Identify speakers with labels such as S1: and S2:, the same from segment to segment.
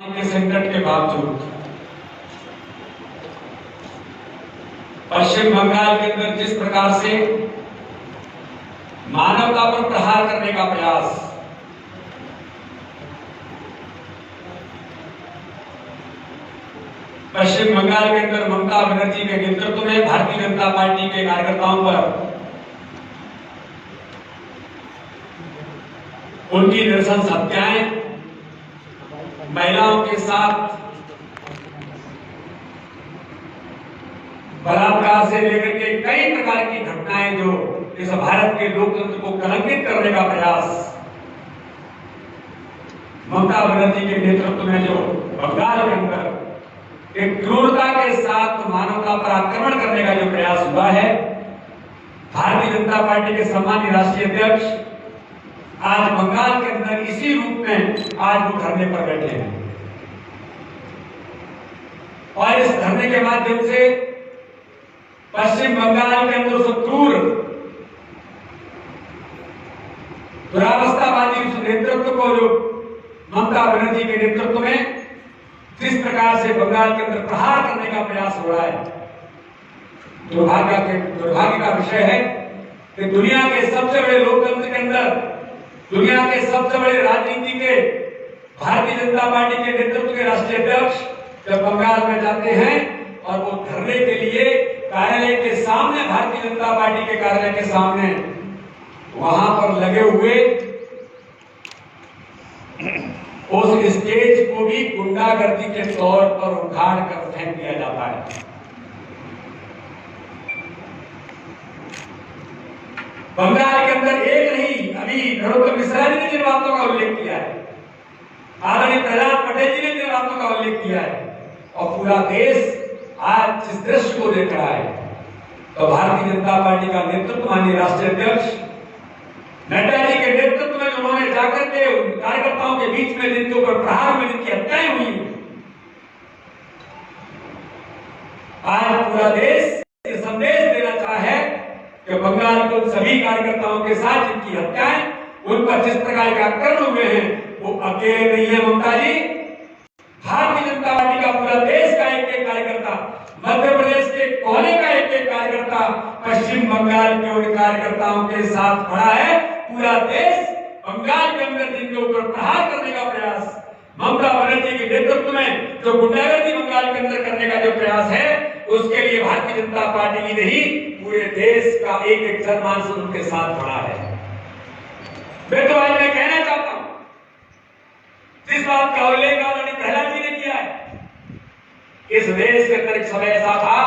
S1: के संकट के बावजूद पश्चिम बंगाल के अंदर जिस प्रकार से मानवता पर प्रहार करने का प्रयास, पश्चिम बंगाल के अंदर ममता बनर्जी के नेतृत्व में भारतीय जनता पार्टी के कार्यकर्ताओं पर उनकी नृशंस हत्याएं, महिलाओं के साथ बलात्कार से लेकर के कई प्रकार की घटनाएं जो इस भारत के लोकतंत्र को कलंकित करने का प्रयास ममता बनर्जी के नेतृत्व में जो बंगाल के अंदर एक क्रूरता के साथ मानवता पर आक्रमण करने का जो प्रयास हुआ है, भारतीय जनता पार्टी के सम्मानित राष्ट्रीय अध्यक्ष आज बंगाल के अंदर इसी रूप में आज वो धरने पर बैठे हैं और इस धरने के माध्यम से पश्चिम बंगाल के अंदर उस क्रूर दुरावस्थावादी उस नेतृत्व को जो ममता बनर्जी के नेतृत्व में जिस प्रकार से बंगाल के अंदर प्रहार करने का प्रयास हो रहा है, दुर्भाग्य का विषय है कि दुनिया के सबसे बड़े लोकतंत्र के अंदर, दुनिया के सबसे बड़े राजनीति के भारतीय जनता पार्टी के नेतृत्व के राष्ट्रीय अध्यक्ष जब बंगाल में जाते हैं और वो धरने के लिए कार्यालय के सामने, भारतीय जनता पार्टी के कार्यालय के सामने वहां पर लगे हुए उस स्टेज को भी गुंडागर्दी के तौर पर उखाड़ कर फेंक दिया जाता है। बंगाल के अंदर एक नहीं, अभी नरोत्तम मिश्रा जी ने जिन बातों का उल्लेख किया है, आदरणीय प्रहलाद पटेल जी ने जिन बातों का उल्लेख किया है और पूरा देश आज जिस दृश्य को देख रहा है, तो भारतीय जनता पार्टी का नेतृत्व माननीय राष्ट्रीय अध्यक्ष नड्डा जी के नेतृत्व में उन्होंने जाकर के कार्यकर्ताओं के बीच में जिनके ऊपर प्रहार में जिनकी हत्याएं हुई, आज पूरा देश ये संदेश देना चाहा है कि बंगाल के उन सभी कार्यकर्ताओं के साथ जिनकी हत्याएं, उन पर जिस प्रकार के आक्रमण हुए हैं, वो अकेले नहीं है ममता जी। भारतीय जनता पार्टी का पूरा देश का एक एक कार्यकर्ता, मध्य प्रदेश के कोने का एक एक कार्यकर्ता पश्चिम बंगाल के उन कार्यकर्ताओं के साथ खड़ा है। पूरा देश बंगाल के अंदर जिनके ऊपर प्रहार करने का प्रयास ममता बनर्जी के नेतृत्व में जो गुंडागर्दी बंगाल के अंदर करने का जो प्रयास है, उसके लिए भारतीय जनता पार्टी ही नहीं, पूरे देश का एक एक जनमानस उनके साथ खड़ा है। मैं तो आज मैं कहना चाहता हूं, जिस बात का उल्लेख आदरणीय प्रहलाद जी ने किया है, इस देश के अंदर एक समय ऐसा था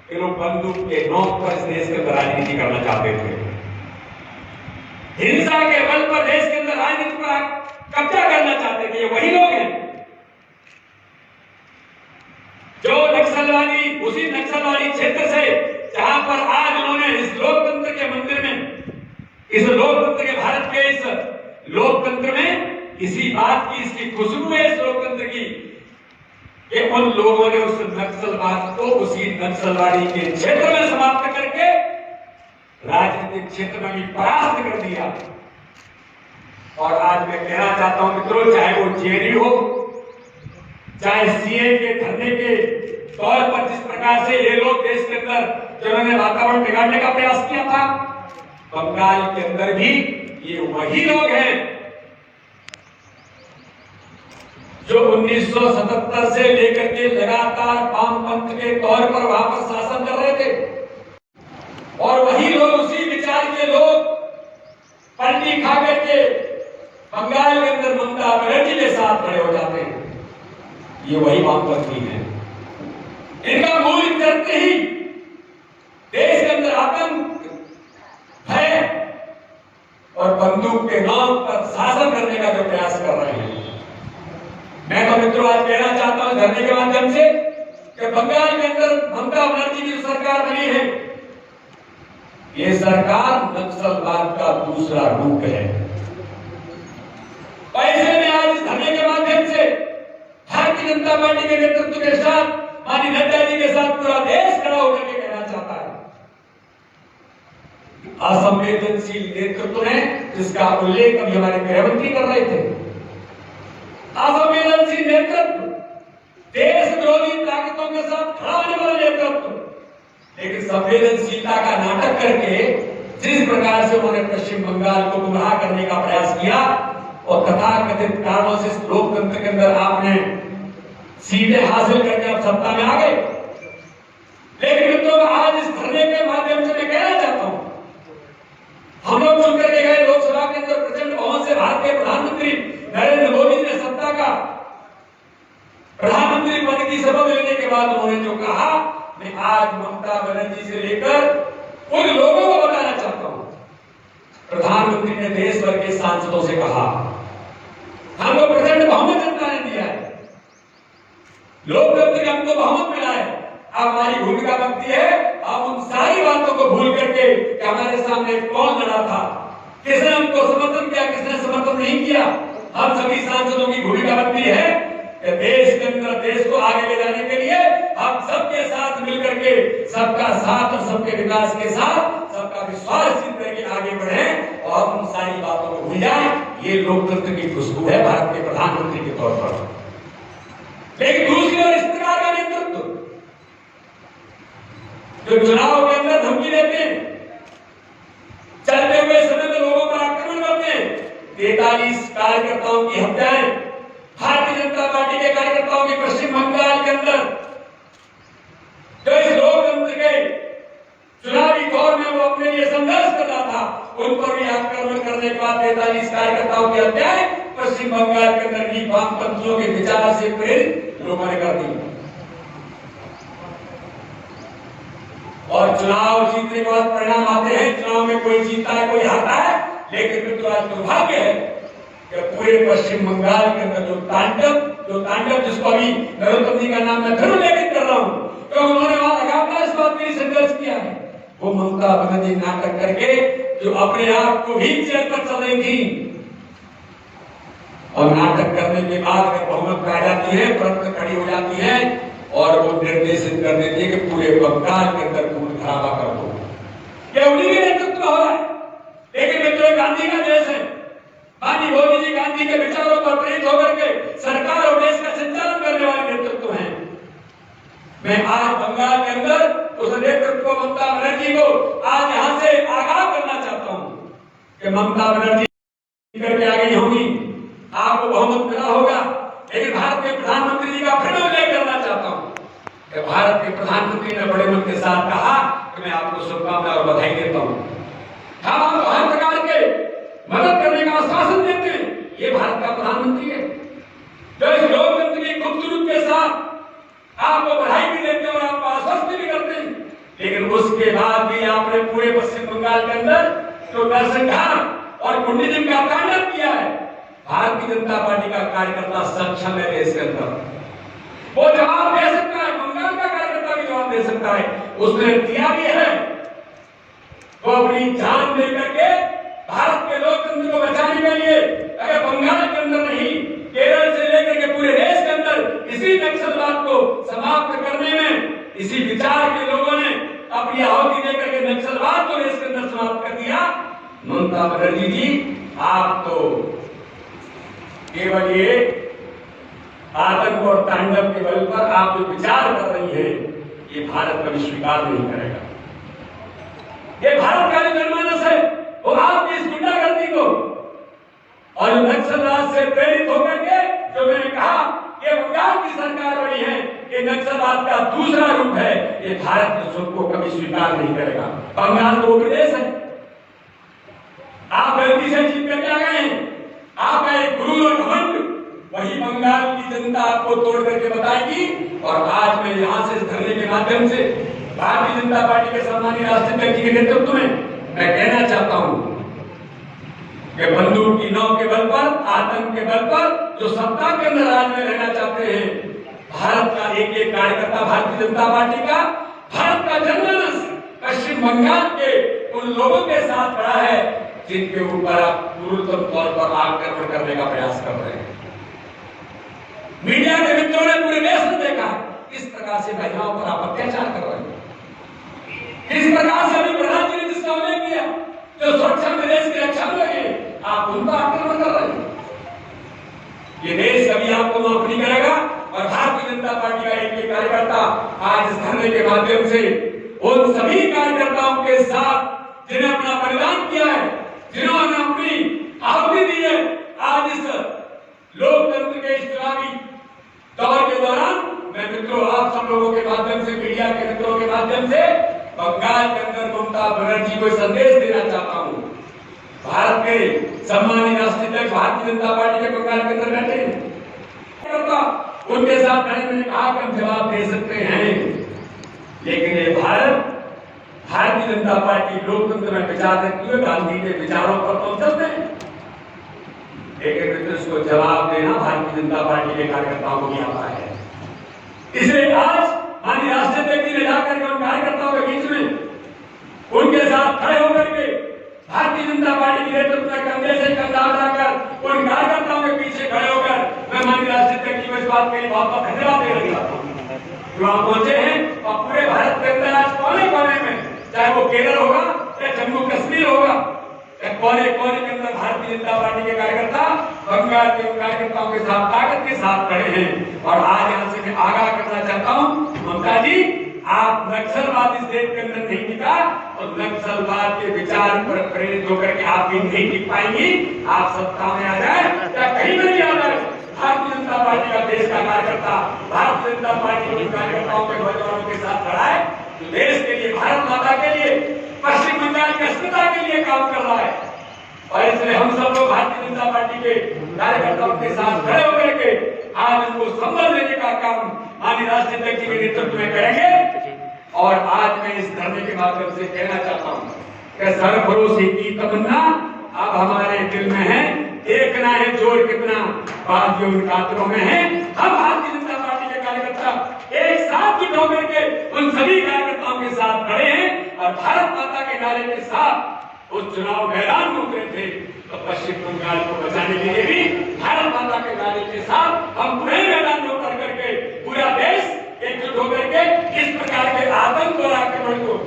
S1: कि लोग बंदूक के नोक पर इस देश के अंदर राजनीति करना चाहते थे, हिंसा के बल पर देश के अंदर राजनीति पर कब्जा करना चाहते थे। ये वही लोग हैं जो नक्सलवादी, उसी नक्सलवादी क्षेत्र से जहां पर आज उन्होंने इस लोकतंत्र के मंदिर में, इस लोकतंत्र के भारत के इस लोकतंत्र में इसी बात की, इसकी खुशबू है इस लोकतंत्र की कि उन लोगों ने उस नक्सलवाद को उसी नक्सलवादी के क्षेत्र में समाप्त करके राजनीतिक क्षेत्र में भी परास्त कर दिया। और आज मैं कहना चाहता हूं मित्रों, चाहे वो जेडी हो, चाहे सीए के धरने के तौर पर जिस प्रकार से ये लोग देश के अंदर जिन्होंने वातावरण बिगाड़ने का प्रयास किया था, बंगाल के अंदर भी ये वही लोग हैं जो 1977 से लेकर के लगातार वामपंथ के तौर पर वहां पर शासन कर रहे थे और वही लोग, उसी विचार के लोग पलटी खा करके बंगाल के अंदर ममता बनर्जी के साथ खड़े हो जाते हैं। ये वही वामपंथी हैं। इनका मूल करते ही देश के अंदर आतंक, भय और बंदूक के नाम पर शासन करने का जो प्रयास कर रहे हैं। मैं तो मित्रों आज कहना चाहता हूं धरने के माध्यम से कि बंगाल के अंदर ममता बनर्जी की सरकार बनी है, ये सरकार नक्सलवाद का दूसरा रूप है। ऐसे में आज इस धरने के माध्यम से भारतीय जनता पार्टी के नेतृत्व के साथ, माननीय नड्डा जी के साथ पूरा देश खड़ा होकर के कहना चाहता है, असंवेदनशील नेतृत्व है जिसका उल्लेख अभी हमारे गृहमंत्री कर रहे थे, असंवेदनशील के साथ खड़ा होने वाला नेतृत्व, लेकिन संवेदनशीलता का नाटक करके जिस प्रकार से उन्होंने पश्चिम बंगाल को गुमराह करने का प्रयास किया और तथाकथित कारणों से लोकतंत्र के अंदर आपने सीटें हासिल करके आप सत्ता में आ गए। लेकिन मित्रों, आज इस धरने के माध्यम से मैं कहना चाहता हूं, हम लोग सुनकर के गए लोकसभा के अंदर प्रचंड बहुमत से भारतीय प्रधानमंत्री नरेंद्र मोदी ने सत्ता का प्रधानमंत्री पद की शपथ लेने के बाद उन्होंने जो कहा, मैं आज ममता बनर्जी से लेकर उन लोगों को बताना चाहता हूं। प्रधानमंत्री ने देश भर के सांसदों से कहा, हमको प्रचंड बहुमत जनता ने दिया है, लोकतंत्र का हमको बहुमत मिला है, अब हमारी भूमिका बनती है अब उन सारी बातों को भूल करके कि हमारे सामने कौन लड़ा था, किसने हमको समर्थन किया, किसने समर्थन नहीं किया, हम सभी सांसदों की भूमिका बनती है कि देश के अंदर देश को आगे ले जाने के लिए हम सबके साथ मिलकर के सबका साथ और सबके विकास के साथ सबका विश्वास जीत करके आगे बढ़े और हम उन सारी बातों को भूल जाए। ये लोकतंत्र की खुशबू है भारत के प्रधानमंत्री के तौर पर। लेकिन दूसरी ओर इस प्रकार का नेतृत्व जो चुनाव के अंदर धमकी देते हैं, चलते हुए समय में लोगों पर आक्रमण करते हैं, 43 कार्यकर्ताओं की हत्याएं, भारतीय जनता पार्टी के कार्यकर्ताओं की पश्चिम बंगाल के अंदर जो इस लोकतंत्र के चुनावी दौर में वो अपने लिए संघर्ष कर रहा था, उन पर भी आक्रमण करने के बाद 43 कार्यकर्ताओं की हत्याएं पश्चिम बंगाल के अंदर भी वामपंथियों के विचार से प्रेरित लोगों ने कर दी। और चुनाव जीतने के बाद परिणाम आते हैं, चुनाव में कोई जीतता है कोई हारता है, लेकिन मित्रों आज दुर्भाग्य है कि पूरे पश्चिम बंगाल के अंदर जो तांडव जिसको अभी नरोत्तम जी का नाम मैं फिर उल्लेखित कर रहा हूं, तो उन्होंने वहां लगातार इस बात के लिए संघर्ष किया है, वो ममता बनर्जी नाटक करके जो अपने आप को भी चेयर पर चल रही थी और नाटक करने के बाद अगर बहुमत पा जाती है, तुरंत खड़ी हो जाती है और वो निर्देशित कर देती है कि पूरे बंगाल के अंदर खून खराबा कर दो। ये उन्हीं के नेतृत्व हो रहा है। लेकिन मित्रों, गांधी का देश है, माननीय मोदी जी गांधी के विचारों पर प्रेरित होकर के सरकार और देश का संचालन करने वाले नेतृत्व हैं। मैं आज बंगाल के अंदर उस नेतृत्व को ममता बनर्जी को आज यहां से आगाह करना चाहता हूं कि ममता बनर्जी करके आ गई होंगी, आपको बहुमत मिला होगा, लेकिन भारत के प्रधानमंत्री जी का फिर मैं उल्लेख करना चाहता हूं कि भारत के प्रधानमंत्री ने बड़े मन के साथ कहा कि मैं आपको शुभकामनाएं और बधाई देता हूं, हम आपको हर प्रकार के मदद करने का आश्वासन देते हैं। ये भारत का प्रधानमंत्री है जो इस लोकतंत्र की खूबसूरती के साथ आपको बधाई भी देते हैं और आपको आश्वस्त भी करते हैं। लेकिन उसके बाद भी आपने पूरे पश्चिम बंगाल के अंदर जो नरसंहार और गुंडीज्म का तांडव किया है, भारतीय जनता पार्टी का कार्यकर्ता सक्षम है देश के अंदर, वो जवाब दे सकता है, बंगाल का कार्यकर्ता भी जवाब दे सकता है, उसने दिया भी है। वो अपनी जान दे करके भारत के लोकतंत्र को बचाने के लिए अगर बंगाल के अंदर नहीं, केरल से लेकर के पूरे देश के अंदर इसी नक्सलवाद को समाप्त करने में इसी विचार के लोगों ने अपनी आहुति देकर के नक्सलवाद को देश के अंदर समाप्त कर दिया। ममता बनर्जी जी, आप तो केवल ये आतंक और तांडव के बल पर आप जो विचार कर रही हैं, ये भारत कभी स्वीकार नहीं करेगा। ये भारत का जो जनमानस है वो आपकी इस गुंडागर्दी को और नक्सलवाद से प्रेरित होकर के जो मैंने कहा ये बंगाल की सरकार बनी है, ये नक्सलवाद का दूसरा रूप है, ये भारत के सुख को कभी स्वीकार नहीं करेगा। बंगाल तो प्रदेश है, आप गलती से जीत करके आ गए हैं, आपका एक गुरूर और घमंड वही बंगाल की जनता आपको तोड़ करके बताएगी। और आज मैं यहाँ से धरने के माध्यम से भारतीय जनता पार्टी के सम्मानीय राष्ट्रीय अध्यक्ष के नेतृत्व में मैं कहना चाहता हूं कि बंदूक की नौक के बल पर, आतंक के बल पर जो सत्ता के अंदर राज में रहना चाहते हैं, भारत का एक एक कार्यकर्ता भारतीय जनता पार्टी का, भारत का जनमानस पश्चिम बंगाल के उन लोगों के साथ खड़ा है जिनके ऊपर आप क्रूरतम तौर पर आक्रमण करने का प्रयास कर रहे हैं। मीडिया के मित्रों ने पूरे देश में देखा किस प्रकार से महिलाओं पर आप अत्याचार कर रहे हैं, किस प्रकार से अभी प्रधान जी ने जिसका उल्लेख किया जो सुरक्षा में देश की रक्षा में लगे, आप उन पर आक्रमण कर रहे हैं। ये देश कभी आपको माफ नहीं करेगा। और भारतीय जनता पार्टी का एक कार्यकर्ता आज इस धरने के माध्यम से उन सभी कार्यकर्ताओं के साथ जिन्हें अपना बलिदान किया है, जिन्होंने अपनी आहुति दी है, आज इस लोकतंत्र के इस चुनावी दौर के दौरान मैं मित्रों आप सब लोगों के माध्यम से, मीडिया के मित्रों के माध्यम से बंगाल के अंदर ममता बनर्जी को संदेश देना चाहता हूँ। भारत के सम्मानित राष्ट्रीय अध्यक्ष भारतीय जनता पार्टी के बंगाल के अंदर बैठे हैं, उनके साथ मैंने कहा कि हम जवाब दे सकते हैं, लेकिन ये भारतीय जनता पार्टी लोकतंत्र में विचार रखती हुए गांधी के विचारों पर तो चलते हैं, लेकिन मित्र इसको जवाब देना भारतीय जनता पार्टी के कार्यकर्ताओं को भी आता है। इसलिए आज माननीय राष्ट्रीय अध्यक्ष ने जाकर के उन कार्यकर्ताओं के बीच में उनके साथ खड़े होकर के भारतीय जनता पार्टी के नेतृत्व में कंधे से कंधा मिलाकर उन कार्यकर्ताओं के पीछे खड़े होकर मैं माननीय राष्ट्रीय अध्यक्ष की इस बात के लिए बहुत बहुत धन्यवाद देना चाहता हूँ जो आप पहुंचे हैं और पूरे भारत के अंदर आज कोने कोने में, चाहे वो केरल होगा या जम्मू कश्मीर होगा, कोने कोने के अंदर भारतीय जनता पार्टी के कार्यकर्ता बंगाल के उन कार्यकर्ताओं के साथ ताकत के साथ खड़े हैं। और आज यहाँ से मैं आगाह करना चाहता हूँ ममता जी, आप नक्सलवाद इस देश के अंदर नहीं टिका और नक्सलवाद के विचार पर प्रेरित होकर के आप भी नहीं टिक पाएंगी। आप सत्ता में आ जाए या कहीं में भी आ जाए, भारतीय जनता पार्टी का देश का कार्यकर्ता भारतीय जनता पार्टी के कार्यकर्ताओं के नौजवानों के साथ खड़ा है जो देश के लिए, भारत माता के लिए, पश्चिम बंगाल की अस्मिता के लिए काम कर रहा है। और इसलिए हम सब लोग भारतीय जनता पार्टी के कार्यकर्ताओं के साथ खड़े होकर के आज उनको संबल देने का काम माननीय राष्ट्रीय अध्यक्ष के नेतृत्व में करेंगे। और आज मैं इस धरने के माध्यम से कहना चाहता हूँ कि सरफरोशी की तमन्ना अब हमारे दिल में है, देखना है जोर कितना बाजियों उन कातरों में है। हम भारतीय जनता पार्टी के कार्यकर्ता एक साथ जुट होकर के उन सभी कार्यकर्ताओं के साथ खड़े हैं और भारत माता के नारे के साथ उस चुनाव मैदान में उतरे थे। तो पश्चिम बंगाल को बचाने के लिए भी भारत माता के नारे के साथ हम पूरे मैदान में उतर करके पूरा देश एकजुट होकर के इस प्रकार के आतंक और आक्रमण को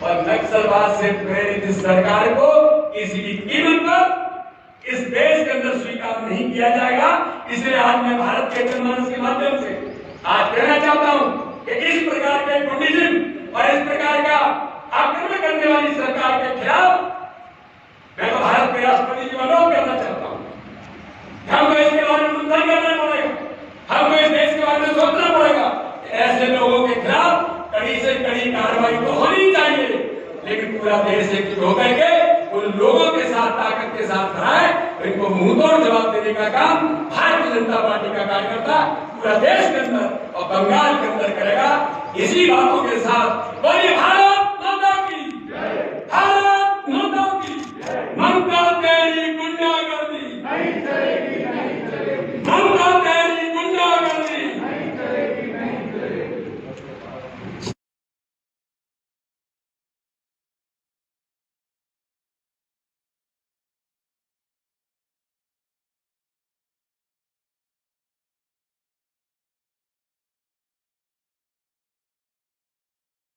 S1: और नक्सलवाद से प्रेरित इस सरकार को किसी भी कीमत पर इस देश के अंदर स्वीकार नहीं किया जाएगा। इसलिए आज मैं भारत के जनमानस के माध्यम से आज कहना चाहता हूँ कि इस प्रकार के गुंडाइज्म और इस प्रकार का आक्रमण करने वाली सरकार के खिलाफ मैं तो भारत के राष्ट्रपति जी को अनुरोध करना चाहता हूँ, हमको इसके बारे में मंथन करना पड़ेगा, हमको इस देश के बारे में सोचना पड़ेगा। ऐसे लोगों के खिलाफ कड़ी से कड़ी कार्रवाई तो होनी चाहिए, लेकिन पूरा देश एकजुट होकर के उन लोगों के साथ ताकत के साथ खड़ा है, इनको मुंहतोड़ जवाब देने का काम भारतीय जनता पार्टी का कार्यकर्ता पूरा देश के अंदर और बंगाल के अंदर करेगा। इसी बातों के साथ बोलिए भारत